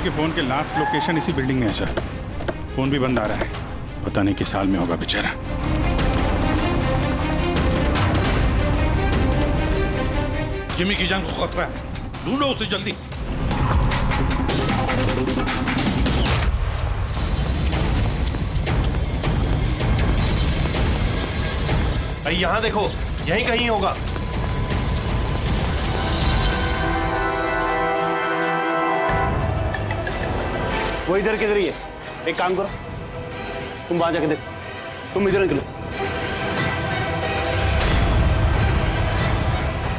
के फोन के last location इसी बिल्डिंग में है सर। फोन भी बंद आ रहा है, पता नहीं किस हाल में होगा बेचारा। जिमी की जान को खतरा है, ढूंढो उसे जल्दी। भाई यहाँ देखो, यहीं कहीं होगा। वो इधर किधर ही है। एक काम करो, तुम वहां जाके देखो, तुम इधर निकलो।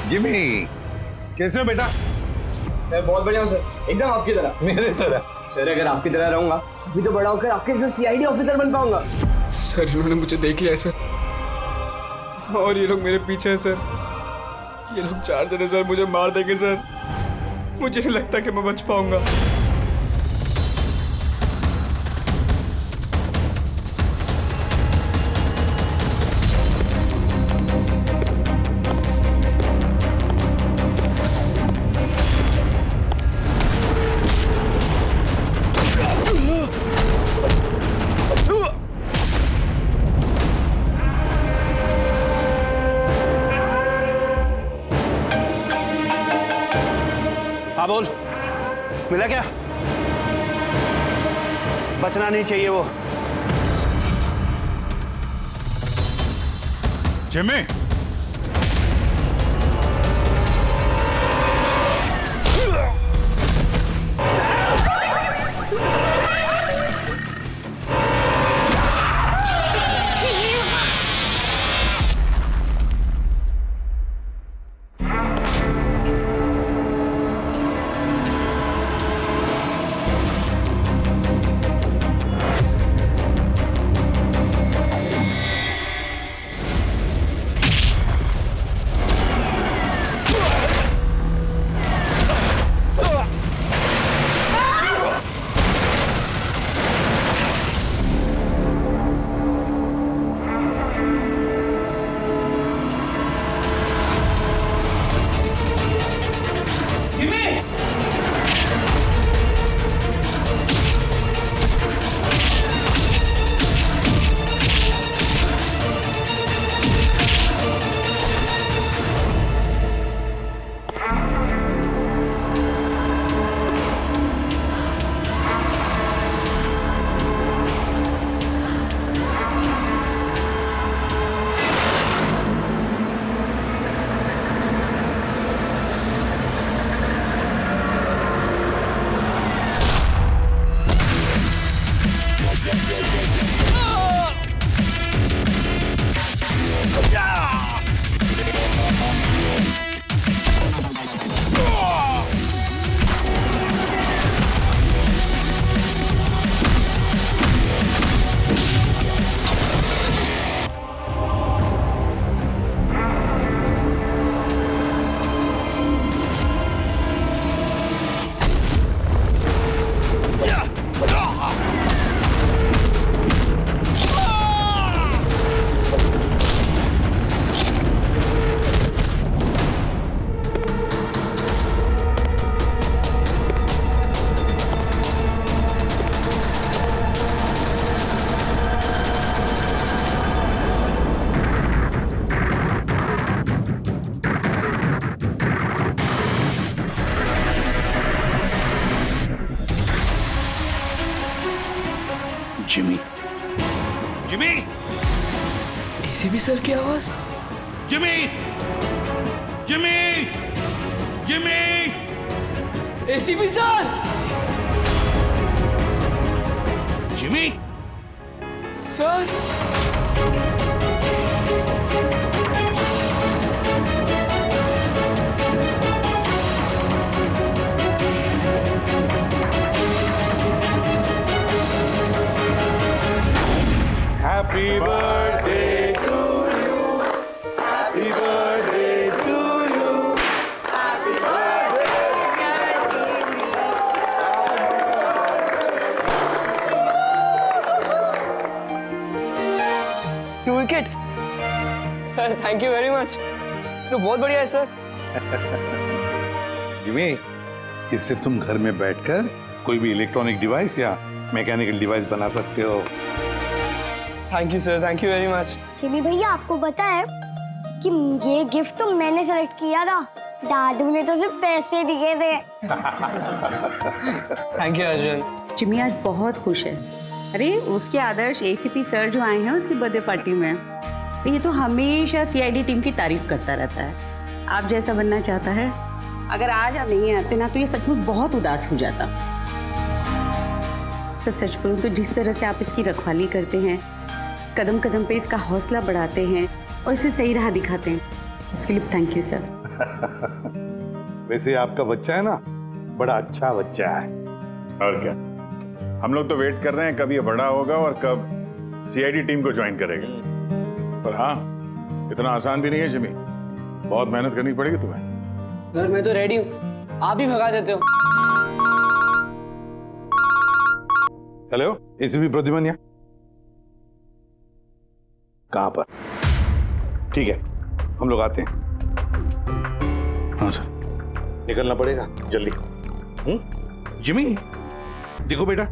जिमी कैसे हो बेटा? सर बहुत बढ़िया हूँ सर, एकदम आपकी तरह। मेरे तरह? सर अगर आपकी तरह रहूंगा अभी तो बड़ा होकर आपके जैसे सीआईडी ऑफिसर बन पाऊंगा। सर इन्होंने मुझे देख लिया है सर, और ये लोग मेरे पीछे हैं सर। ये लोग 4 जने सर मुझे मार देंगे सर। मुझे नहीं लगता कि मैं बच पाऊंगा। हाँ बोल, मिला क्या? बचना नहीं चाहिए वो। Jimmy, Jimmy, Jimmy, ACP sir की आवाज। Jimmy, Jimmy, Jimmy, ACP sir. Jimmy, sir Happy birthday to you. Happy birthday to you. Happy birthday. 2 wicket sir, thank you very much. तो बहुत बढ़िया है सर। जिमी, इससे तुम घर में बैठकर कोई भी इलेक्ट्रॉनिक डिवाइस या मैकेनिकल डिवाइस बना सकते हो। Thank you sir, thank you very much. Jimmy भैया आपको पता है कि ये गिफ्ट तो मैंने सेलेक्ट किया था, दादू ने तो सिर्फ पैसे दिए थे। Thank you Arjun. जिमी आज बहुत खुश है। अरे उसके आदर्श एसीपी सर जो आए हैं उसकी बर्थडे पार्टी में, तो ये तो हमेशा सीआईडी टीम की तारीफ करता रहता है। आप जैसा बनना चाहता है, अगर आज आप नहीं आते ना तो ये सचमुच बहुत उदास हो जाता। तो सच बोलूं तो जिस तरह से आप इसकी रखवाली करते हैं, कदम कदम पे इसका हौसला बढ़ाते हैं और इसे सही राह दिखाते हैं, उसके लिए थैंक यू सर। वैसे आपका बच्चा है ना, बड़ा अच्छा बच्चा है। और क्या, हम लोग तो वेट कर रहे हैं कब ये बड़ा होगा और कब सीआईडी टीम को ज्वाइन करेगा। पर हाँ, इतना आसान भी नहीं है जिमी, बहुत मेहनत करनी पड़ेगी तुम्हें। सर मैं तो रेडी हूँ, आप ही भगा देते हो। हेलो, एसीपी प्रद्युमन कहाँ पर? ठीक है, हम लोग आते हैं। हाँ सर। निकलना पड़ेगा जल्दी। जिमी देखो बेटा,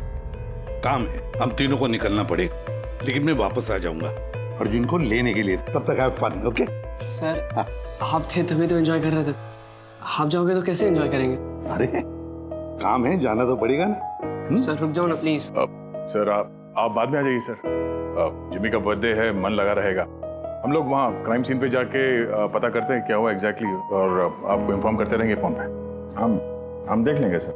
काम है, हम तीनों को निकलना पड़ेगा, लेकिन मैं वापस आ जाऊंगा अर्जुन को लेने के लिए। तब तक हैव फन, ओके? सर हाँ। आप थे तभी तो एंजॉय कर रहे थे, आप जाओगे तो कैसे एंजॉय करेंगे? अरे काम है, जाना तो पड़ेगा ना। सर रुक जाओ ना प्लीज। सर आप बाद में आ जाइए सर। जिमी का बर्थडे है, मन लगा रहेगा। हम लोग वहाँ क्राइम सीन पे जाके पता करते हैं क्या हुआ एग्जैक्टली, और आपको इन्फॉर्म करते रहेंगे फोन पे। हम देख लेंगे सर।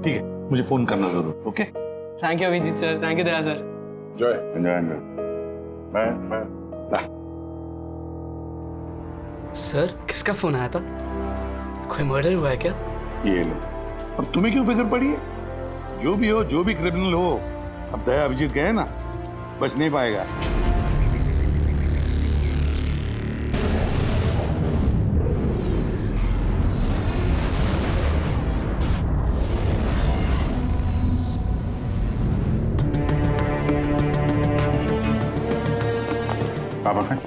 ठीक है, मुझे फोन करना जरूर, okay? Thank you Abhijit sir, thank you Daya sir. Enjoy. Bye. Sir किसका फोन आया था? कोई मर्डर हुआ है क्या? ये लो, अब तुम्हें क्यों फिक्र पड़ी है? जो भी हो, जो भी क्रिमिनल हो, अब दया अभिजीत गए ना, बच नहीं पाएगा।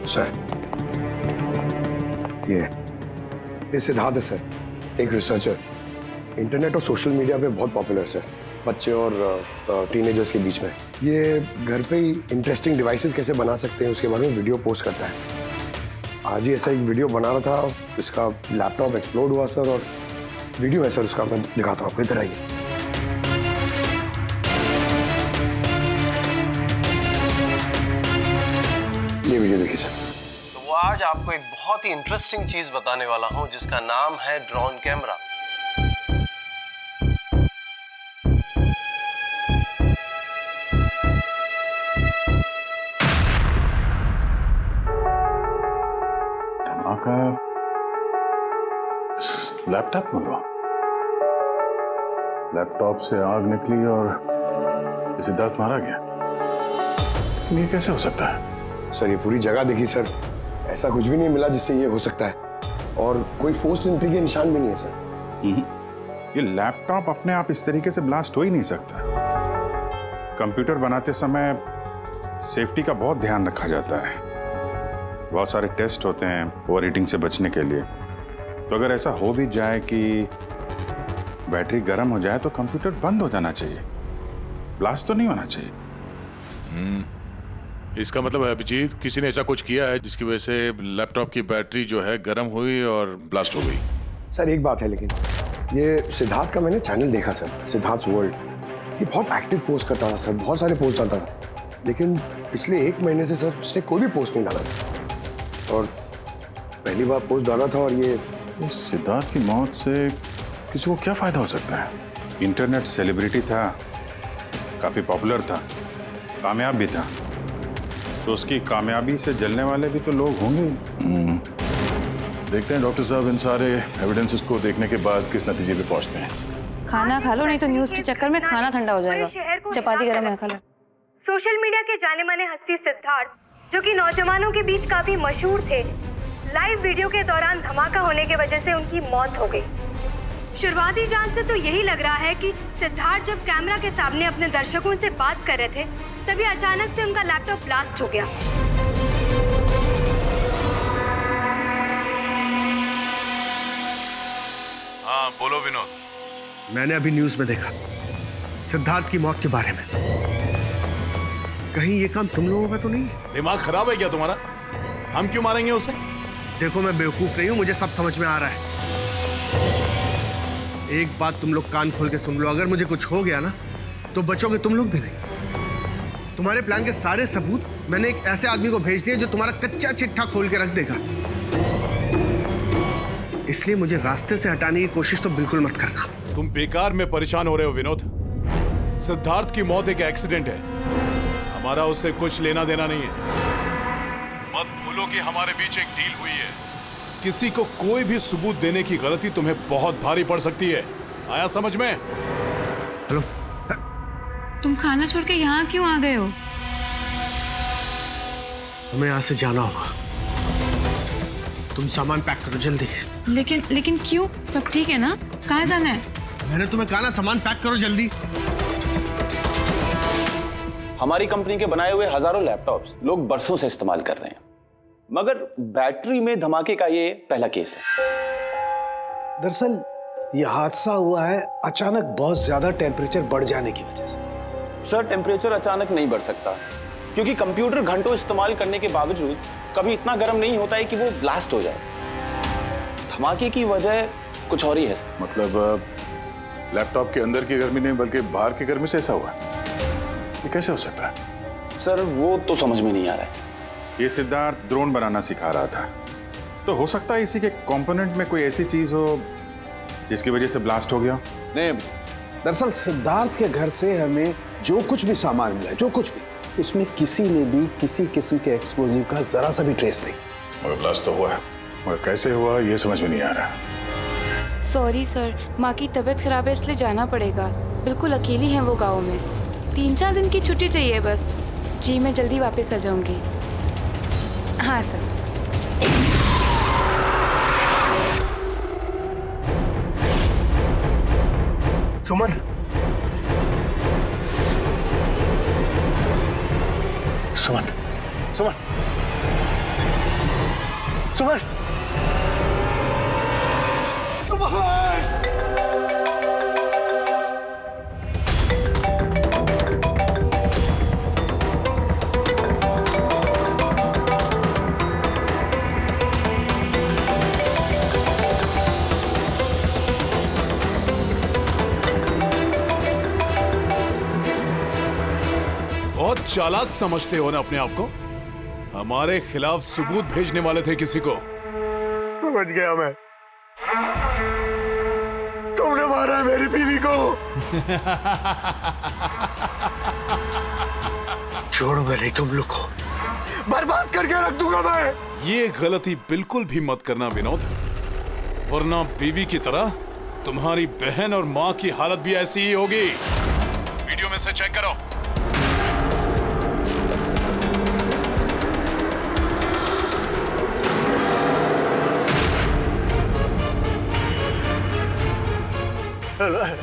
सर ये सिद्धार्थ है सर, एक रिसर्चर, इंटरनेट और सोशल मीडिया पे बहुत पॉपुलर सर, बच्चे और टीनेजर्स के बीच में। ये घर पे ही इंटरेस्टिंग डिवाइसेस कैसे बना सकते हैं उसके बारे में वीडियो पोस्ट करता है। आज ही ऐसा एक वीडियो बना रहा था, इसका लैपटॉप एक्सप्लोड हुआ सर, और वीडियो है सर उसका, मैं दिखाता हूँ आपको, इधर आइए। ये वीडियो देखिए सर। तो वो आज आपको एक बहुत ही इंटरेस्टिंग चीज बताने वाला हूं जिसका नाम है ड्रोन कैमरा। धमाका लैपटॉप में हुआ। लैपटॉप से आग निकली और सिद्धार्थ मारा गया। ये कैसे हो सकता है? सर ये पूरी जगह देखी सर, ऐसा कुछ भी नहीं मिला जिससे ये हो सकता है, और कोई फोर्स एंट्री के निशान भी नहीं है सर। ये लैपटॉप अपने आप इस तरीके से ब्लास्ट हो ही नहीं सकता। कंप्यूटर बनाते समय सेफ्टी का बहुत ध्यान रखा जाता है, बहुत सारे टेस्ट होते हैं ओवरहीटिंग से बचने के लिए। तो अगर ऐसा हो भी जाए कि बैटरी गर्म हो जाए तो कंप्यूटर बंद हो जाना चाहिए, ब्लास्ट तो नहीं होना चाहिए। इसका मतलब है अभिजीत, किसी ने ऐसा कुछ किया है जिसकी वजह से लैपटॉप की बैटरी जो है गर्म हुई और ब्लास्ट हो गई। सर एक बात है, लेकिन ये सिद्धार्थ का मैंने चैनल देखा सर, सिद्धार्थ वर्ल्ड, ये बहुत एक्टिव पोस्ट करता था सर, बहुत सारे पोस्ट डालता था, लेकिन पिछले 1 महीने से सर उसने कोई भी पोस्ट नहीं डाला था, और पहली बार पोस्ट डाला था। और ये सिद्धार्थ की मौत से किसी को क्या फायदा हो सकता है? इंटरनेट सेलिब्रिटी था, काफी पॉपुलर था, कामयाब भी था, तो उसकी कामयाबी से जलने वाले भी तो लोग होंगे। देखते हैं डॉक्टर साहब इन सारे एविडेंसेस को देखने के बाद किस नतीजे पे पहुंचते हैं। खाना खा लो, नहीं तो न्यूज़ के चक्कर में खाना ठंडा हो जाएगा। चपाती गरम है, खा लो। सोशल मीडिया के जाने माने हस्ती सिद्धार्थ, जो कि नौजवानों के बीच काफी मशहूर थे, लाइव वीडियो के दौरान धमाका होने की वजह से उनकी मौत हो गई। शुरुआती जांच से तो यही लग रहा है कि सिद्धार्थ जब कैमरा के सामने अपने दर्शकों से बात कर रहे थे, तभी अचानक से उनका लैपटॉप ब्लास्ट हो गया। हाँ बोलो विनोद। मैंने अभी न्यूज में देखा सिद्धार्थ की मौत के बारे में। कहीं ये काम तुम लोगों का तो नहीं है? दिमाग खराब है क्या तुम्हारा? हम क्यों मारेंगे उसे? देखो मैं बेवकूफ नहीं हूं, मुझे सब समझ में आ रहा है। एक बात तुम लोग कान खोल के सुन लो, अगर मुझे कुछ हो गया ना तो बचोगे तुम लोग भी नहीं। तुम्हारे प्लान के सारे सबूत मैंने एक ऐसे आदमी को भेज दिए जो तुम्हारा कच्चा चिट्ठा खोल के रख देगा। इसलिए मुझे रास्ते से हटाने की कोशिश तो बिल्कुल मत करना। तुम बेकार में परेशान हो रहे हो विनोद। सिद्धार्थ की मौत एक एक्सीडेंट है, हमारा उससे कुछ लेना देना नहीं है। मत भूलो कि हमारे बीच एक डील हुई है। किसी को कोई भी सबूत देने की गलती तुम्हें बहुत भारी पड़ सकती है। आया समझ में? हेलो, तुम खाना छोड़ के यहाँ क्यों आ गए हो? हमें यहाँ से जाना होगा। तुम सामान पैक करो जल्दी। लेकिन क्यों? सब ठीक है ना? कहाँ जाना है? मैंने तुम्हें कहा ना सामान पैक करो जल्दी। हमारी कंपनी के बनाए हुए हजारों लैपटॉप्स लोग बरसों से इस्तेमाल कर रहे हैं, मगर बैटरी में धमाके का ये पहला केस है। दरअसल ये हादसा हुआ है अचानक बहुत ज्यादा टेम्परेचर बढ़ जाने की वजह से। सर, टेम्परेचर अचानक नहीं बढ़ सकता, क्योंकि कंप्यूटर घंटों इस्तेमाल करने के बावजूद कभी इतना गर्म नहीं होता है कि वो ब्लास्ट हो जाए। धमाके की वजह कुछ और ही है। मतलब लैपटॉप के अंदर की गर्मी नहीं बल्कि बाहर की गर्मी से ऐसा हुआ? ये कैसे हो सकता है? सर, वो तो समझ में नहीं आ रहा है। ये सिद्धार्थ ड्रोन बनाना सिखा रहा था, तो हो सकता है इसी के कंपोनेंट में कोई ऐसी चीज हो जिसकी वजह से ब्लास्ट हो गया। नहीं, दरअसल सिद्धार्थ के घर से हमें जो कुछ भी सामान मिला है, जो कुछ भी, उसमें किसी में भी किसी किस्म के एक्सप्लोजिव का जरा सा भी ट्रेस नहीं। मगर ब्लास्ट तो हुआ है, मगर कैसे हुआ ये समझ में नहीं आ रहा। सॉरी सर, माँ की तबीयत खराब है इसलिए जाना पड़ेगा। बिल्कुल अकेली हैं वो गाँव में। 3-4 दिन की छुट्टी चाहिए बस। जी मैं जल्दी वापस आ जाऊंगी। हाँ सर। सुमन, सुमन, सुमन, सुमन, बहुत चालाक समझते हो ना अपने आप को। हमारे खिलाफ सबूत भेजने वाले थे किसी को। समझ गया मैं। तुमने मारा है मेरी बीवी को। छोड़ो मैं नहीं तुम लोग को, बर्बाद करके रख दूंगा मैं। ये गलती बिल्कुल भी मत करना विनोद, वरना बीवी की तरह तुम्हारी बहन और माँ की हालत भी ऐसी ही होगी। वीडियो में से चेक करो।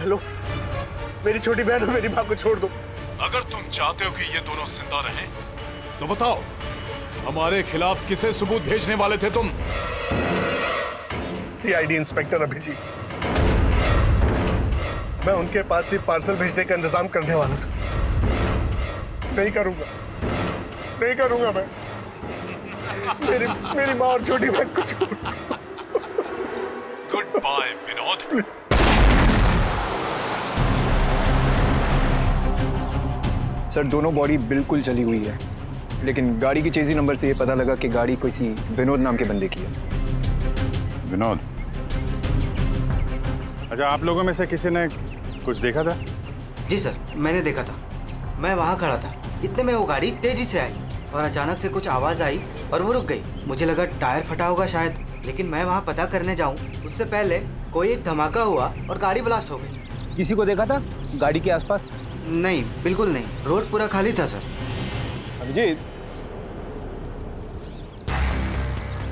हेलो, मेरी छोटी बहन और मेरी माँ को छोड़ दो। अगर तुम चाहते हो कि ये दोनों जिंदा रहें, तो बताओ हमारे खिलाफ किसे सबूत भेजने वाले थे तुम? CID inspector Abhijit. मैं उनके पास ही पार्सल भेजने का इंतजाम करने वाला था। नहीं करूंगा, नहीं करूंगा मैं। मेरी माँ और छोटी बहन को छोड़। Good bye Vinod. सर, दोनों बॉडी बिल्कुल जली हुई है, लेकिन गाड़ी की चेजी नंबर से ये पता लगा कि गाड़ी किसी विनोद नाम के बंदे की है। विनोद? अच्छा, आप लोगों में से किसी ने कुछ देखा था? जी सर, मैंने देखा था। मैं वहाँ खड़ा था, इतने में वो गाड़ी तेजी से आई और अचानक से कुछ आवाज़ आई और वो रुक गई। मुझे लगा टायर फटा होगा शायद, लेकिन मैं वहाँ पता करने जाऊँ उससे पहले कोई एक धमाका हुआ और गाड़ी ब्लास्ट हो गई। किसी को देखा था गाड़ी के आसपास? नहीं, बिल्कुल नहीं। रोड पूरा खाली था सर। अभिजीत।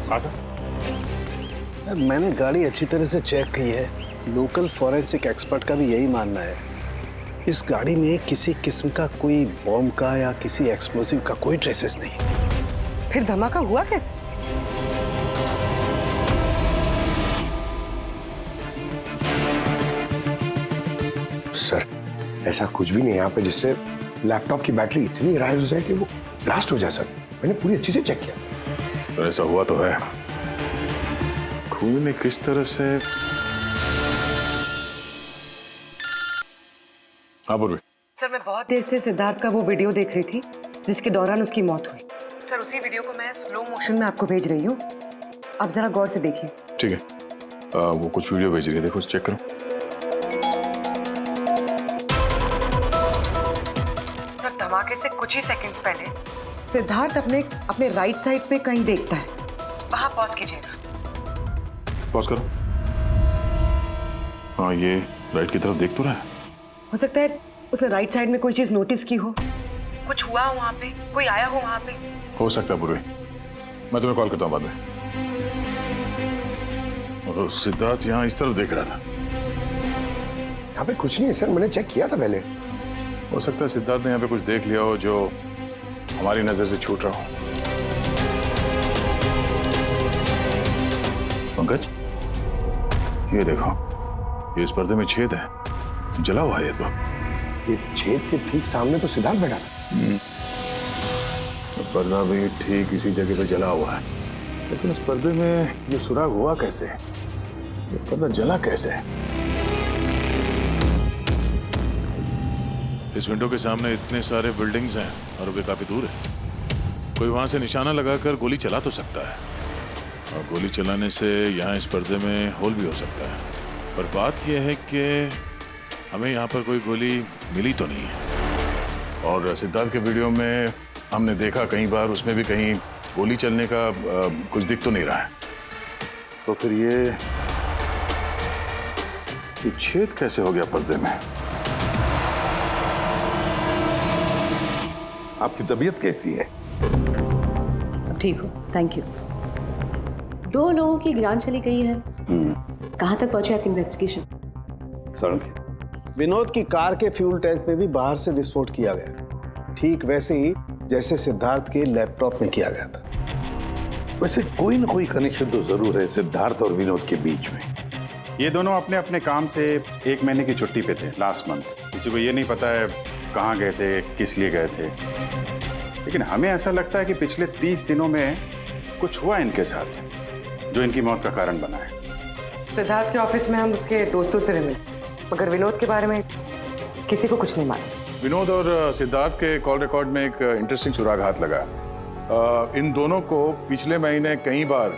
हाँ सर। मैंने गाड़ी अच्छी तरह से चेक की है। लोकल फॉरेंसिक एक्सपर्ट का भी यही मानना है। इस गाड़ी में किसी किस्म का कोई बॉम्ब का या किसी एक्सप्लोसिव का कोई ट्रेसेस नहीं। फिर धमाका हुआ कैसे? सर, ऐसा कुछ भी नहीं है यहाँ पे जिससे लैपटॉप की बैटरी इतनी राइज हो जाए कि वो ब्लास्ट हो जाए सर। मैंने पूरी अच्छी से चेक किया। तो ऐसा हुआ तो है। खून ने किस तरह से। हाँ पूर्वी। सर मैं बहुत देर से सिद्धार्थ का वो वीडियो देख रही थी जिसके दौरान उसकी मौत हुई। सर उसी वीडियो को मैं स्लो मोशन में आपको भेज रही हूँ, आप जरा गौर से देखिए। ठीक है, वो कुछ वीडियो भेज रही है, देखो चेक करो। सर धमाके से कुछ ही सेकंड्स पहले सिद्धार्थ अपने राइट साइड पे कहीं देखता है, वहां पॉज कीजिएगा। पॉज करो। हाँ ये राइट की तरफ देख तो रहा है। हो सकता है उसने राइट साइड में कोई चीज नोटिस की हो, कुछ हुआ हो वहां पे, कोई आया हो वहां पे। हो सकता है पूर्वी, मैं तुम्हें कॉल करता हूँ बाद में। और सिद्धार्थ यहाँ इस तरफ देख रहा था। यहाँ पे कुछ नहीं है सर, मैंने चेक किया था पहले। हो सकता है सिद्धार्थ ने यहाँ पे कुछ देख लिया हो जो हमारी नजर से छूट रहा हो। पंकज ये देखो, ये इस पर्दे में छेद है, जला हुआ है ये। तो ये छेद के ठीक सामने तो सिद्धार्थ बैठा था। तो पर्दा भी ठीक इसी जगह पे जला हुआ है, लेकिन इस पर्दे में ये सुराग हुआ कैसे? ये पर्दा जला कैसे? इस विंडो के सामने इतने सारे बिल्डिंग्स हैं और वे काफी दूर है। कोई वहां से निशाना लगाकर गोली चला तो सकता है, और गोली चलाने से यहाँ इस पर्दे में होल भी हो सकता है। पर बात यह है कि हमें यहाँ पर कोई गोली मिली तो नहीं है। और सिद्धार्थ के वीडियो में हमने देखा कई बार, उसमें भी कहीं गोली चलने का कुछ दिख तो नहीं रहा है। तो फिर ये छेद कैसे हो गया पर्दे में? आपकी तबीयत कैसी है? ठीक हो, थैंक यू। 2 लोगों की जान चली गई है। कहाँ तक पहुंचे आपकी इन्वेस्टिगेशन? विनोद की कार के फ्यूल टैंक में भी बाहर से विस्फोट किया गया, ठीक वैसे ही जैसे सिद्धार्थ के लैपटॉप में किया गया था। वैसे कोई ना कोई कनेक्शन तो जरूर है सिद्धार्थ और विनोद के बीच में। ये दोनों अपने अपने काम से 1 महीने की छुट्टी पे थे लास्ट मंथ। किसी को ये नहीं पता है कहाँ गए थे, किस लिए गए थे, लेकिन हमें ऐसा लगता है कि पिछले 30 दिनों में कुछ हुआ इनके साथ जो इनकी मौत का कारण बना है। सिद्धार्थ के ऑफिस में हम उसके दोस्तों से भी मिले, मगर विनोद के बारे में किसी को कुछ नहीं मालूम। विनोद और सिद्धार्थ के कॉल रिकॉर्ड में एक इंटरेस्टिंग सुराग हाथ लगा। इन दोनों को पिछले महीने कई बार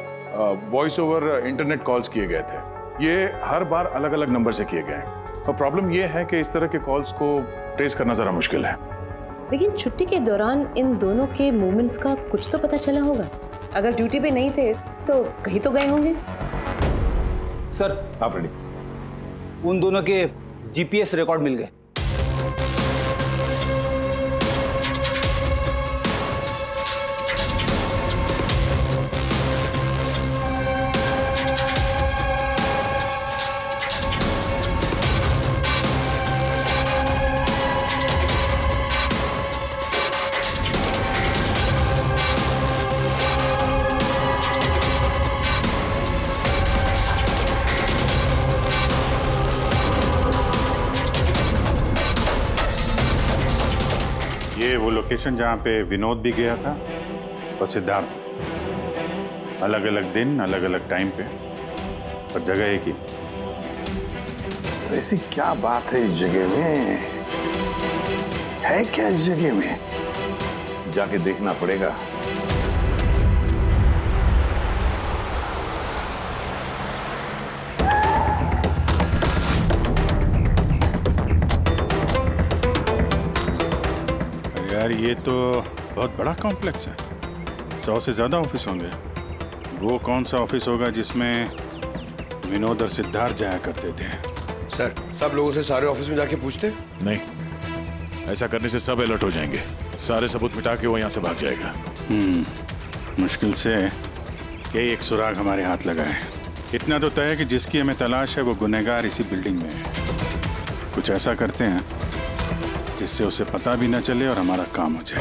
वॉइस ओवर इंटरनेट कॉल्स किए गए थे। ये हर बार अलग अलग नंबर से किए गए, और प्रॉब्लम ये है कि इस तरह के कॉल्स को ट्रेस करना जरा मुश्किल है। लेकिन छुट्टी के दौरान इन दोनों के मूवमेंट्स का कुछ तो पता चला होगा। अगर ड्यूटी पे नहीं थे तो कहीं तो गए होंगे। सर आप रेडी? उन दोनों के जीपीएस रिकॉर्ड मिल गए। ये वो लोकेशन जहाँ पे विनोद भी गया था और सिद्धार्थ। अलग अलग दिन, अलग अलग टाइम पे, और जगह एक ही। ऐसी क्या बात है इस जगह में? है क्या इस जगह में? जाके देखना पड़ेगा। यार ये तो बहुत बड़ा कॉम्प्लेक्स है, 100 से ज़्यादा ऑफिस होंगे। वो कौन सा ऑफिस होगा जिसमें विनोद और सिद्धार्थ जाया करते थे? सर सब लोगों से सारे ऑफिस में जाके पूछते? नहीं, ऐसा करने से सब अलर्ट हो जाएंगे। सारे सबूत मिटा के वो यहाँ से भाग जाएगा। मुश्किल से यही एक सुराग हमारे हाथ लगा है। इतना तो तय है कि जिसकी हमें तलाश है वो गुनहगार इसी बिल्डिंग में है। कुछ ऐसा करते हैं जिससे उसे पता भी न चले और हमारा काम हो जाए।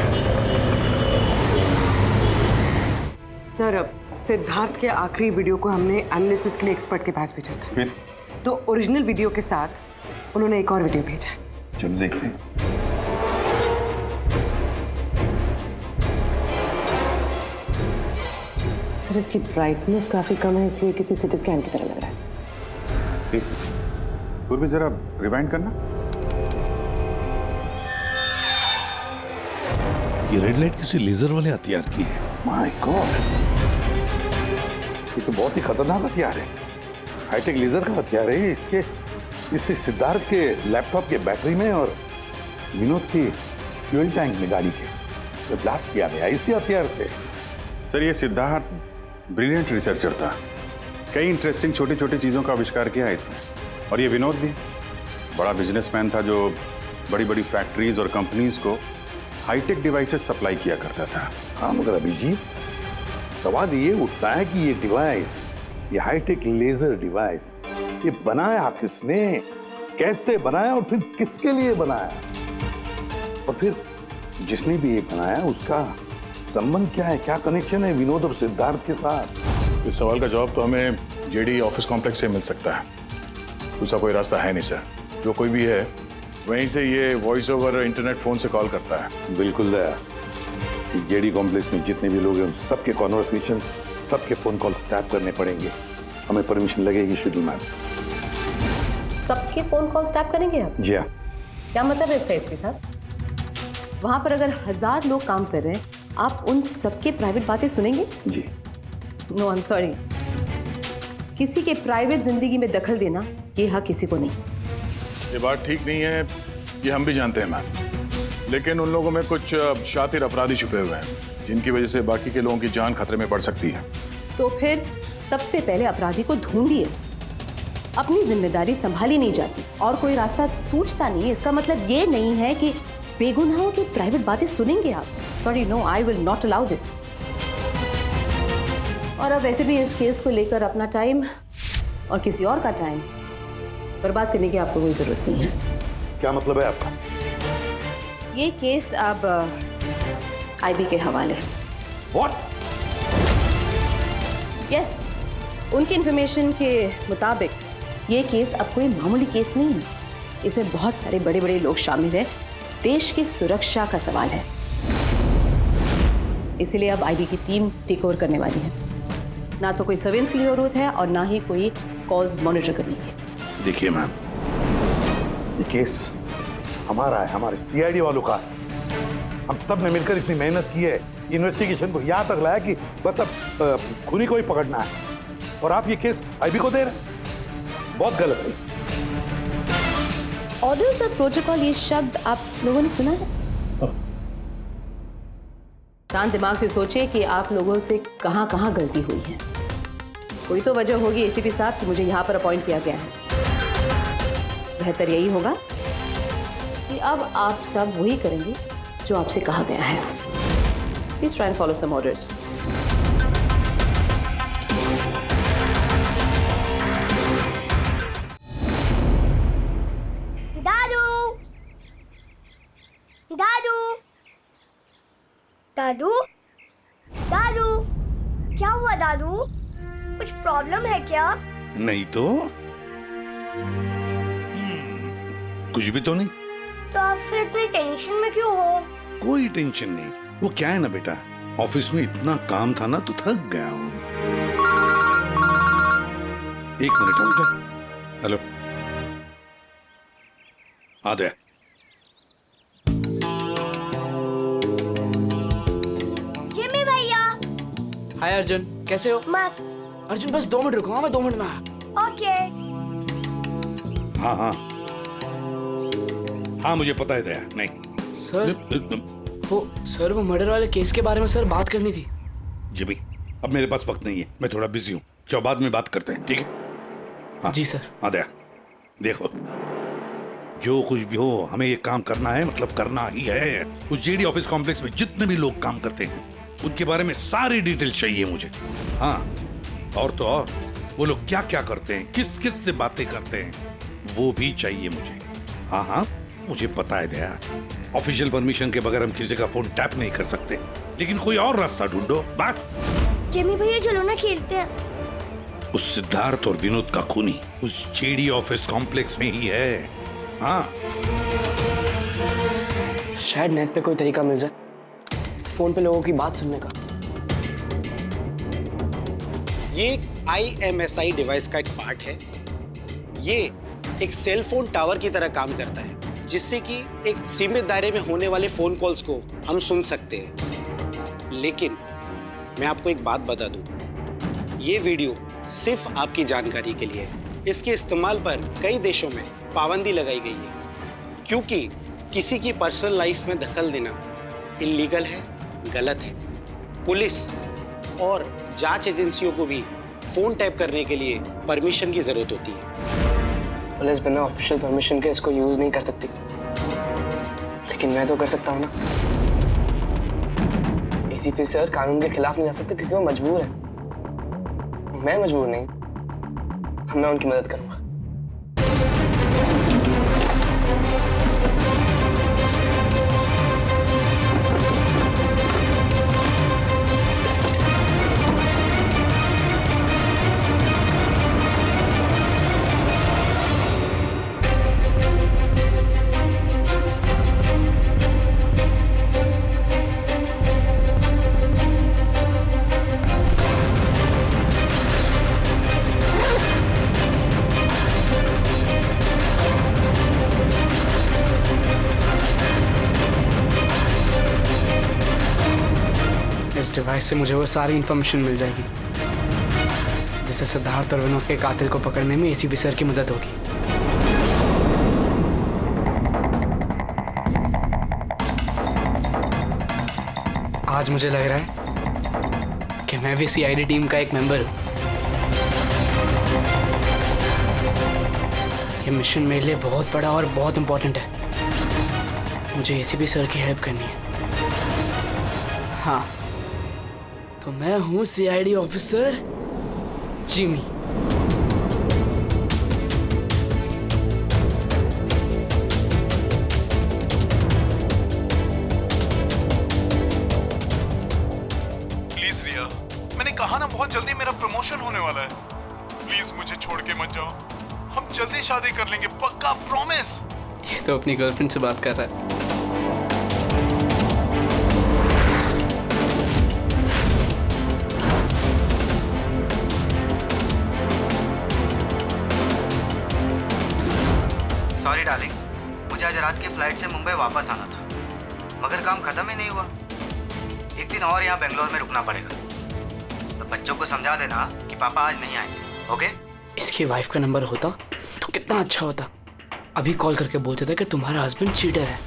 सर अब सिद्धार्थ के आखिरी वीडियो को हमने एनालिसिस के लिए एक्सपर्ट के पास भेजा था। फिर तो ओरिजिनल वीडियो के साथ उन्होंने एक और वीडियो भेजा है। चलो देखते हैं। सर इसकी ब्राइटनेस काफी कम है, इसलिए किसी सिटी स्कैन की तरह लग रहा है। ठीक, पूर्वी जरा रिवाइंड करना। ये रेड लाइट किसी लेजर वाले हथियार की है। माय गॉड, ये तो बहुत ही खतरनाक हथियार है। हाईटेक लेजर का हथियार है। इससे सिद्धार्थ के लैपटॉप के बैटरी में और विनोद की फ्यूल टैंक में गाड़ी के तो ब्लास्ट किया गया इसी हथियार से। सर ये सिद्धार्थ ब्रिलियंट रिसर्चर था, कई इंटरेस्टिंग छोटी छोटी चीज़ों का आविष्कार किया है इसने। और ये विनोद भी बड़ा बिजनेसमैन था जो बड़ी बड़ी फैक्ट्रीज और कंपनीज को हाईटेक डिवाइसेस सप्लाई किया करता था। हाँ मगर अभिजीत, सवाल ये उठता है कि ये डिवाइस, ये हाईटेक लेजर डिवाइस, ये बनाया किसने, कैसे बनाया और फिर किसके लिए बनाया, और फिर जिसने भी ये बनाया उसका संबंध क्या है, क्या कनेक्शन है विनोद और सिद्धार्थ के साथ। इस सवाल का जवाब तो हमें जेडी ऑफिस कॉम्प्लेक्स से मिल सकता है, दूसरा कोई रास्ता है नहीं सर। जो कोई भी है वहीं से ये वॉइस ओवर इंटरनेट फोन से कॉल करता है। बिल्कुल दया, जेडी कॉम्प्लेक्स में जितने भी लोग हैं उन सबके कॉन्वर्सेशन, सबके फोन कॉल्स टैप करने पड़ेंगे। हमें परमिशन लगेगी शेड्यूल मैम। सबके फोन कॉल्स टैप करेंगे आप? जी हाँ। क्या मतलब है इसका एसपी साहब? वहां पर अगर 1000 लोग काम कर रहे हैं, आप उन सबके प्राइवेट बातें सुनेंगे? जी। नो आई एम सॉरी, किसी के प्राइवेट जिंदगी में दखल देना ये हक किसी को नहीं। ये बात ठीक नहीं है, ये हम भी जानते हैं मैम, लेकिन उन लोगों में कुछ शातिर अपराधी छुपे हुए हैं जिनकी वजह से बाकी के लोगों की जान खतरे में पड़ सकती है। तो फिर सबसे पहले अपराधी को ढूंढिए। अपनी जिम्मेदारी संभाली नहीं जाती और कोई रास्ता सूझता नहीं है, इसका मतलब ये नहीं है कि बेगुनाहों की प्राइवेट बातें सुनेंगे आप। Sorry, no, I will not allow this. और अब वैसे भी इस केस को लेकर अपना टाइम और किसी और का टाइम बर्बाद करने की आपको कोई जरूरत नहीं है। क्या मतलब है आपका? ये केस अब आईबी के हवाले। What? यस, उनकी इंफॉर्मेशन के मुताबिक ये केस अब कोई मामूली केस नहीं है। इसमें बहुत सारे बड़े बड़े लोग शामिल हैं। देश की सुरक्षा का सवाल है, इसीलिए अब आईबी की टीम टेक ओवर करने वाली है। ना तो कोई सर्वेलेंस की जरूरत है और ना ही कोई कॉल्स मॉनिटर करने की। देखिए मैम, ये केस हमारा है, हमारे सीआईडी वालों का है। हम सब ने मिलकर इतनी मेहनत की है, इन्वेस्टिगेशन को यहाँ तक लाया कि बस अब खूनी को ही पकड़ना है, और आप ये केस आईबी को दे रहे हैं। बहुत गलत है। ऑर्डर्स और प्रोटोकॉल, ये शब्द आप लोगों ने सुना है? शांत दिमाग से सोचिए कि आप लोगों से कहाँ कहाँ गलती हुई है। कोई तो वजह होगी एसीपी साहब कि मुझे यहाँ पर अपॉइंट किया गया है। बेहतर यही होगा कि अब आप सब वही करेंगे जो आपसे कहा गया है। Please try and follow some orders. दादू, दादू, दादू, दादू, क्या हुआ दादू? कुछ प्रॉब्लम है क्या? नहीं तो कुछ भी तो नहीं। तो आप फिर इतनी टेंशन में क्यों हो? कोई टेंशन नहीं। वो क्या है ना बेटा, ऑफिस में इतना काम था ना तो थक गया हूँ। एक मिनट बेटा। हेलो, आ गया। जिमी भैया। हाय अर्जुन, कैसे हो? मस्त। अर्जुन बस 2 मिनट रुको, हाँ मैं 2 मिनट में आया। ओके। हाँ हाँ हाँ, मुझे पता है दया। नहीं सर वो मर्डर वाले केस के बारे में सर बात करनी थी। जिमी, अब मेरे पास वक्त नहीं है, मैं थोड़ा बिजी हूँ। चलो बाद में बात करते हैं, ठीक है? हाँ जी सर। हाँ दया, देखो जो कुछ भी हो हमें ये काम करना है, मतलब करना ही है। उस जेडी ऑफिस कॉम्प्लेक्स में जितने भी लोग काम करते हैं उनके बारे में सारी डिटेल चाहिए मुझे। हाँ, और तो और वो लोग क्या क्या करते हैं, किस किस से बातें करते हैं, वो भी चाहिए मुझे। हाँ हाँ, मुझे पता है दया, ऑफिशियल परमिशन के बगैर हम किसी का फोन टैप नहीं कर सकते, लेकिन कोई और रास्ता ढूंढो बस। जिमी भैया चलो ना खेलते हैं। उस सिद्धार्थ और विनोद का खूनी उस जेडी ऑफिस कॉम्प्लेक्स में ही है। हाँ शायद नेट पे कोई तरीका मिल जाए फोन पे लोगों की बात सुनने का। ये IMSI डिवाइस का एक पार्ट है। ये एक सेल फोन टावर की तरह काम करता है, जिससे कि एक सीमित दायरे में होने वाले फोन कॉल्स को हम सुन सकते हैं। लेकिन मैं आपको एक बात बता दूं, ये वीडियो सिर्फ आपकी जानकारी के लिए है। इसके इस्तेमाल पर कई देशों में पाबंदी लगाई गई है, क्योंकि किसी की पर्सनल लाइफ में दखल देना इल्लीगल है, गलत है। पुलिस और जांच एजेंसियों को भी फोन टैप करने के लिए परमिशन की जरूरत होती है। पुलिस बिना ऑफिशियल परमिशन के इसको यूज नहीं कर सकती, लेकिन मैं तो कर सकता हूँ ना। ACP सर कानून के खिलाफ नहीं जा सकते क्योंकि वो मजबूर है। मैं मजबूर नहीं, मैं उनकी मदद करूंगा। इस डिवाइस से मुझे वो सारी इंफॉर्मेशन मिल जाएगी जिससे सिद्धार्थ और विनोद के कातिल को पकड़ने में ACP सर की मदद होगी। आज मुझे लग रहा है कि मैं भी CID टीम का एक मेंबर हूं। ये मिशन मेरे लिए बहुत बड़ा और बहुत इंपॉर्टेंट है। मुझे ACP सर की हेल्प करनी है। हाँ, तो मैं हूँ CID ऑफिसर जिमी। प्लीज रिया, मैंने कहा ना बहुत जल्दी मेरा प्रमोशन होने वाला है। प्लीज मुझे छोड़ के मत जाओ, हम जल्दी शादी कर लेंगे, पक्का, प्रॉमिस। ये तो अपनी गर्लफ्रेंड से बात कर रहा है। सॉरी डार्लिंग, मुझे आज रात की फ्लाइट से मुंबई वापस आना था, मगर काम खत्म ही नहीं हुआ। एक दिन और यहाँ बेंगलोर में रुकना पड़ेगा। तो बच्चों को समझा देना कि पापा आज नहीं आएंगे, ओके? इसकी वाइफ का नंबर होता तो कितना अच्छा होता। अभी कॉल करके बोलते थे कि तुम्हारा हस्बैंड चीटर है।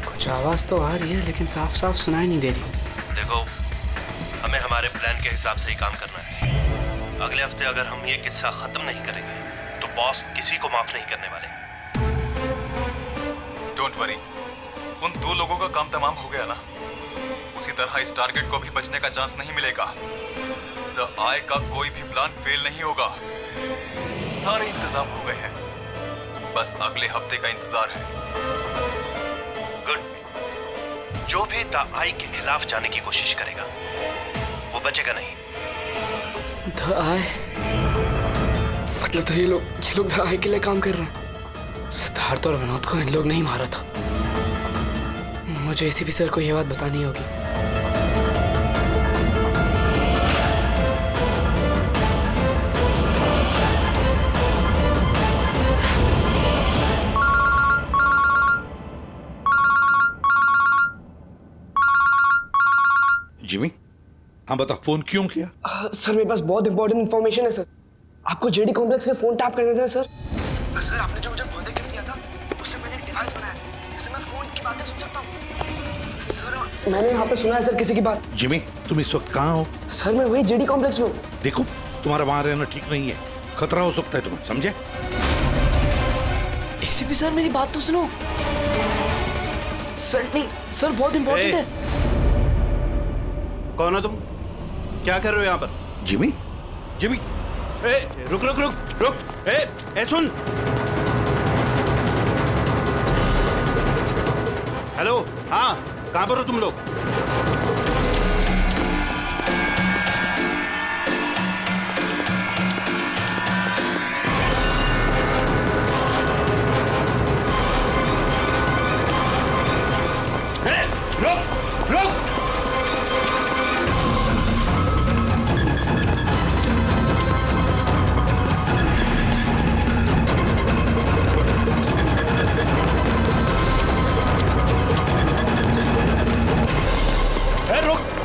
कुछ आवाज तो आ रही है लेकिन साफ साफ सुनाई नहीं दे रही। देखो, हमें हमारे प्लान के हिसाब से ही काम करना है। अगले हफ्ते अगर हम ये किस्सा खत्म नहीं करेंगे तो बॉस किसी को माफ नहीं करने वाले। डोंट वरी, उन 2 लोगों का काम तमाम हो गया ना। उसी तरह इस टारगेट को भी बचने का चांस नहीं मिलेगा। द आई का कोई भी प्लान फेल नहीं होगा। सारे इंतजाम हो गए हैं, बस अगले हफ्ते का इंतजार है। जो भी द आई के खिलाफ जाने की कोशिश करेगा वो बचेगा नहीं। द आई मतलब तो ये लोग द आई के लिए काम कर रहे हैं। सिद्धार्थ और विनोद को इन लोग नहीं मारा था। मुझे ACP सर को ये बात बतानी होगी। जिमी, हाँ बता, फोन क्यों किया? सर मेरे पास बहुत इंपॉर्टेंट इन्फॉर्मेशन है सर। आपको JD कॉम्प्लेक्स के फोन टैप करने थे सर। सर आपने जो मुझे बर्थडे गिफ्ट दिया था उससे मैंने एक डिवाइस बनाया जिससे मैं फोन की बातें सुन सकता हूँ। सर मैंने यहाँ पे सुना है सर किसी की बात। जिमी, तुम इस वक्त कहाँ हो? सर मैं वही JD कॉम्प्लेक्स में हूँ। देखो, तुम्हारा वहां रहना ठीक नहीं है, खतरा हो सकता है तुम्हें, समझे? ACP सर मेरी बात तो सुनो। सर नहीं, सर बहुत इंपॉर्टेंट है। कौन हो तुम? क्या कर रहे हो यहाँ पर? जिमी, जिमी, ए, रुक रुक रुक रुक, ए सुन। हेलो, हाँ, कहाँ पर हो तुम लोग?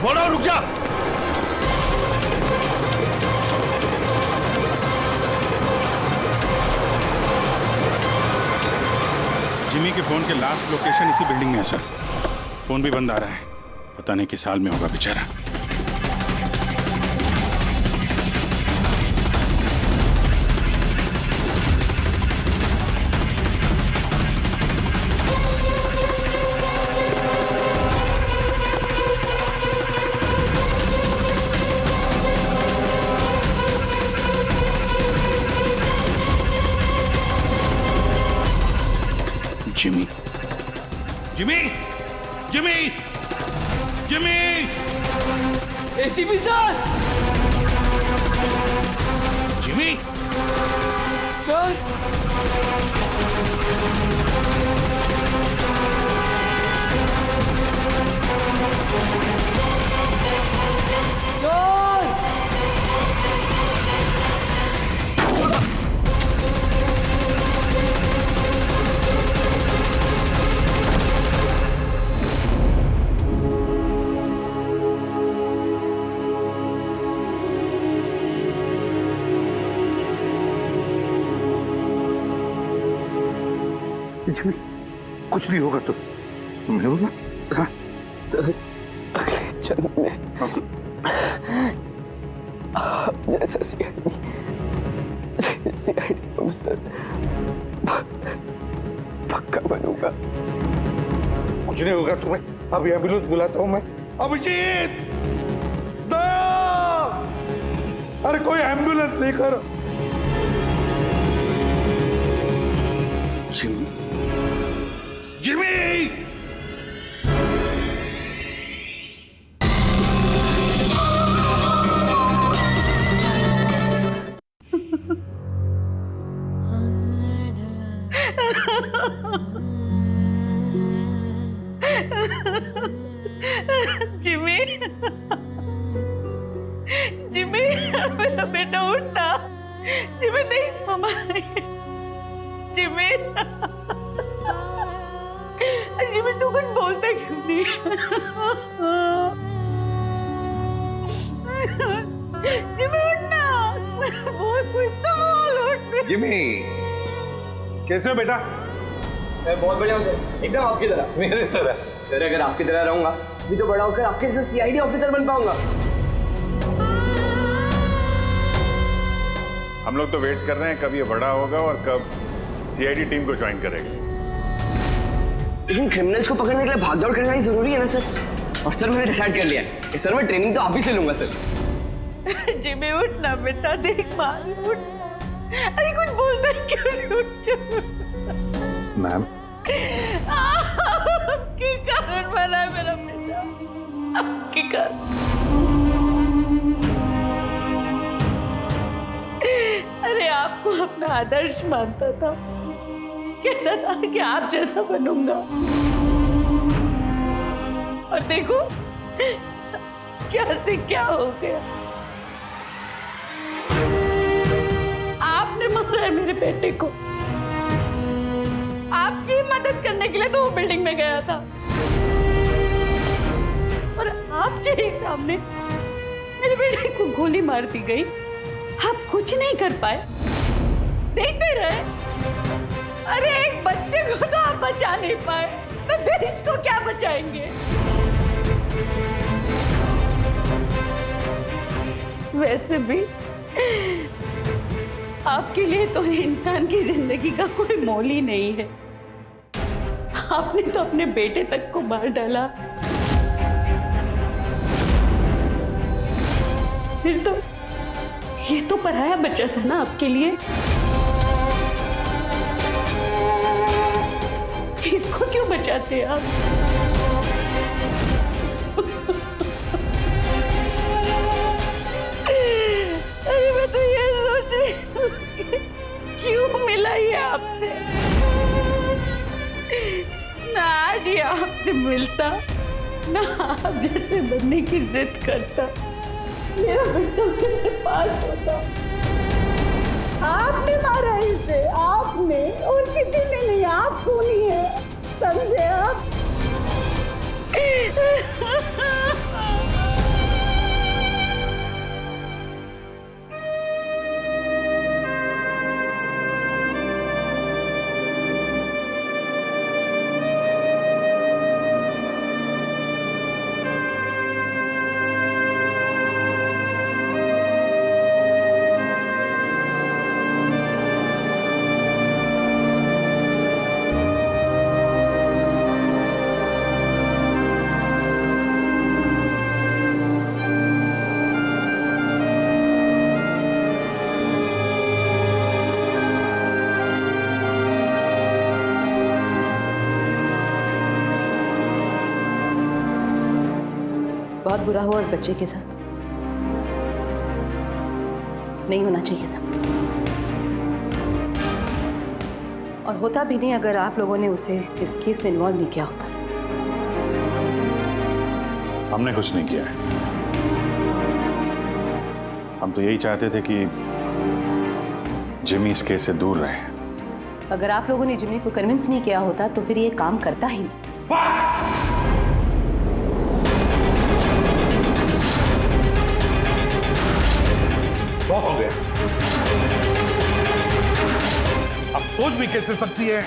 बोलो, रुक जा। जिमी के फोन के लास्ट लोकेशन इसी बिल्डिंग में है सर। फोन भी बंद आ रहा है, पता नहीं किस हाल में होगा बेचारा। Jimmy, Jimmy, Jimmy, Jimmy, ACP sir. Jimmy, sir. Jimmy, कुछ नहीं होगा तो मैं बोला। हाँ? जन्म में जैसा सीआईडी ऑफिसर पक्का बनूंगा। कुछ नहीं होगा तुम्हें, अभी एम्बुलेंस बुलाता हूँ मैं। अभिजीत, दया, अरे कोई एम्बुलेंस लेकर। जिमी, जिमी, जिमी, जिमी, मेरा बेटा उठना। जिमी देख मम्मा, जिमी, जिमी तू कुछ बोलता क्यों नहीं? जिमी उठना, बहुत कुछ तो बोल उठ। जिमी, कैसे हो बेटा? सर बहुत बढ़िया हूँ सर, एकदम आपकी तरह। मेरे तरह? सर अगर आपकी तरह रहूंगा भी तो बड़ा होकर आपके जैसे सीआईडी ऑफिसर बन पाऊंगा। हम लोग तो वेट कर रहे हैं कब ये बड़ा होगा और कब सीआईडी टीम को ज्वाइन करेगा। लेकिन क्रिमिनल्स को पकड़ने के लिए भागदौड़ करना ही जरूरी है ना सर। और सर मैंने डिसाइड कर लिया है कि सर मैं ट्रेनिंग तो आप ही से लूंगा सर। जिमी उठना बेटा, देख मार उठ। अरे कुछ बोलता है क्यों नहीं? उठ मैम, आपके कारण मरा है मेरा बेटा, आपके कारण। अरे आपको अपना आदर्श मानता था, कहता था कि आप जैसा बनूंगा, और देखो क्या से क्या हो गया। आपने मारा है मेरे बेटे को। आपकी मदद करने के लिए तो वो बिल्डिंग में गया था, और आपके ही सामने मेरे बेटे को गोली मार दी गई। आप कुछ नहीं कर पाए, देखते रहे। अरे एक बच्चे को तो आप बचा नहीं पाए, तो देश को क्या बचाएंगे? वैसे भी आपके लिए तो इंसान की जिंदगी का कोई मोल ही नहीं है। आपने तो अपने बेटे तक को मार डाला। फिर तो ये तो पराया बच्चा था ना आपके लिए। इसको क्यों बचाते आप? अरे मैं तो ये सोच रही हूँ क्यों मिला ये आपसे। ना आज ये आपसे मिलता, ना आप जैसे बनने की जिद करता, मेरा बेटा मेरे पास होता। आपने मारा इसे, आपने, और किसी ने नहीं, आप खूनी है, समझे आप? बहुत बुरा हुआ उस बच्चे के साथ, नहीं होना चाहिए था। और होता भी नहीं अगर आप लोगों ने उसे इस केस में इन्वॉल्व नहीं किया होता। हमने कुछ नहीं किया है। हम तो यही चाहते थे कि जिमी इस केस से दूर रहे। अगर आप लोगों ने जिमी को कन्विंस नहीं किया होता तो फिर ये काम करता ही नहीं। बहुत हो गया। अब सोच भी कैसे सकती है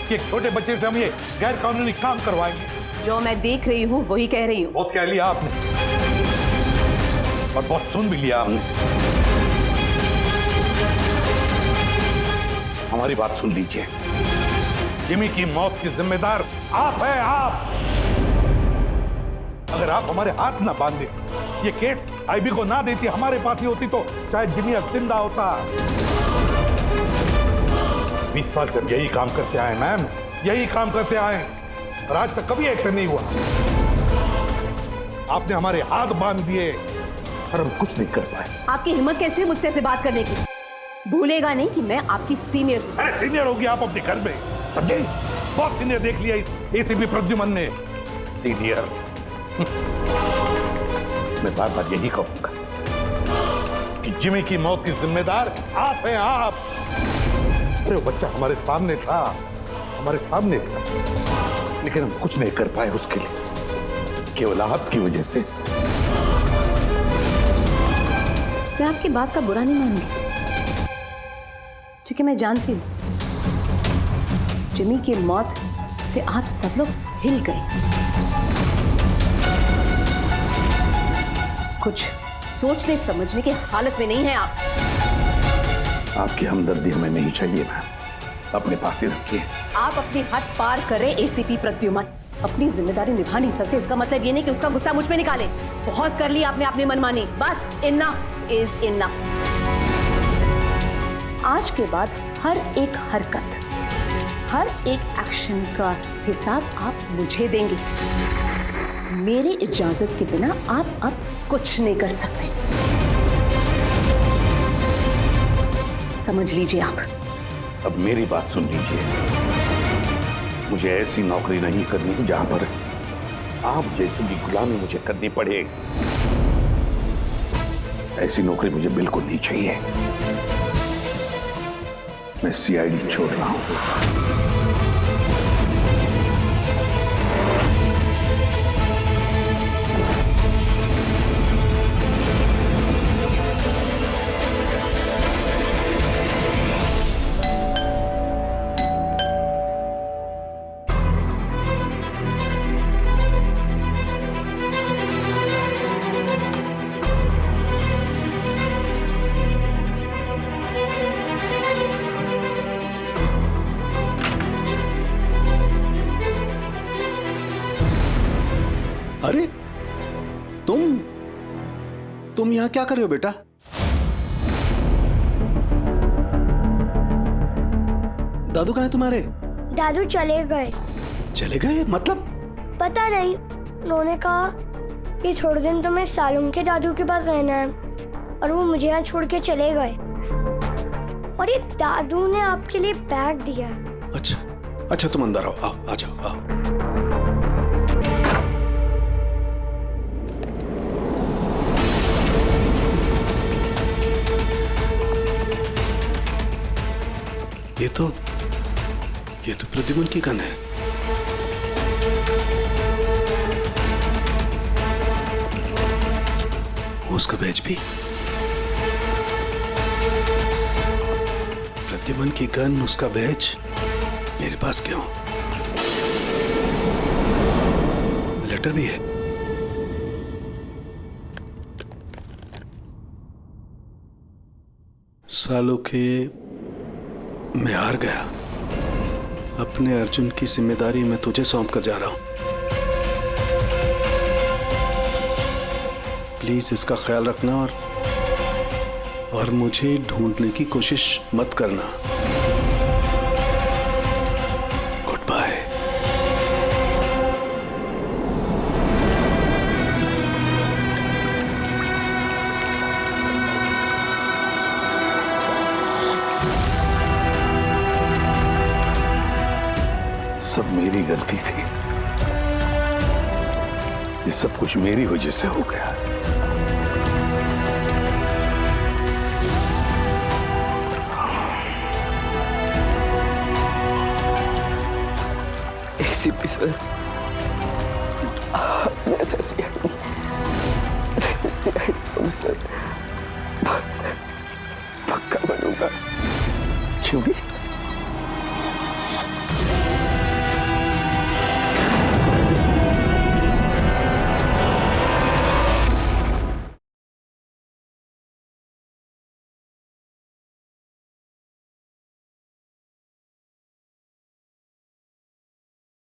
कि एक छोटे बच्चे से हम ये गैर कानूनी काम करवाएंगे। जो मैं देख रही हूँ वही कह रही हूँ। बहुत कह लिया आपने और बहुत सुन भी लिया आपने। हमारी बात सुन लीजिए। जिमी की मौत की जिम्मेदार आप है, आप। अगर आप हमारे हाथ ना बांधे, ये केस आईबी को ना देती, हमारे पास ही होती, तो शायद जिमी अब जिंदा होता। 20 साल से यही काम करते आए मैम, यही काम करते आए और आज तक कभी एक्शन नहीं हुआ। आपने हमारे हाथ बांध दिए और हम कुछ नहीं कर पाए। आपकी हिम्मत कैसे है मुझसे ऐसे बात करने की? भूलेगा नहीं कि मैं आपकी सीनियर हूँ। अरे सीनियर होगी आप अपने घर में, समझे? बहुत सीनियर देख लिया इस एसीपी प्रद्युमन ने। सीनियर मैं बार बार यही कहूंगा कि जिमी की मौत की जिम्मेदार आप हैं, आप। अरे वो बच्चा हमारे सामने था, हमारे सामने था, लेकिन हम कुछ नहीं कर पाए उसके लिए, केवल आपकी वजह से। मैं आपकी बात का बुरा नहीं मानूंगी, क्योंकि मैं जानती हूँ जिमी की मौत से आप सब लोग हिल गए। कुछ सोचने समझने की हालत में नहीं है आप। आपकी हमदर्दी हमें नहीं चाहिए मैम, अपने पास ही रखिए। आप अपनी हद पार करें एसीपी प्रद्युमन। अपनी जिम्मेदारी निभा नहीं सकते, इसका मतलब ये नहीं कि उसका गुस्सा मुझ पे निकाले। बहुत कर लिया आपने अपनी मनमानी, बस इनफ इज इनफ। आज के बाद हर एक हरकत, हर एक एक्शन का हिसाब आप मुझे देंगे। मेरी इजाजत के बिना आप अब कुछ नहीं कर सकते, समझ लीजिए आप। अब मेरी बात सुन लीजिए। मुझे ऐसी नौकरी नहीं करनी जहां पर आप जैसी की गुलामी मुझे करनी पड़े। ऐसी नौकरी मुझे बिल्कुल नहीं चाहिए। मैं सीआईडी छोड़ रहा हूं। अरे तुम यहाँ क्या कर रहे हो बेटा? दादू कहाँ है तुम्हारे? दादू चले गए। चले गए मतलब? पता नहीं, उन्होंने कहा कि थोड़े दिन तो मैं सालुम के दादू के पास रहना है और वो मुझे यहाँ छोड़ के चले गए। और ये दादू ने आपके लिए बैग दिया। अच्छा अच्छा, तुम अंदर आओ, आ जाओ, आओ। ये तो प्रद्युमन की गन है। उसका बैच भी। प्रद्युमन की गन, उसका बैच मेरे पास क्यों? लेटर भी है। सालों के मैं हार गया। अपने अर्जुन की जिम्मेदारी मैं तुझे सौंप कर जा रहा हूं। प्लीज इसका ख्याल रखना और मुझे ढूंढने की कोशिश मत करना। Good bye. सब मेरी गलती थी। ये सब कुछ मेरी वजह से हो गया। एसीपी सर, मैं सीआईडी कमिश्नर पक्का बनूंगा। क्यों भी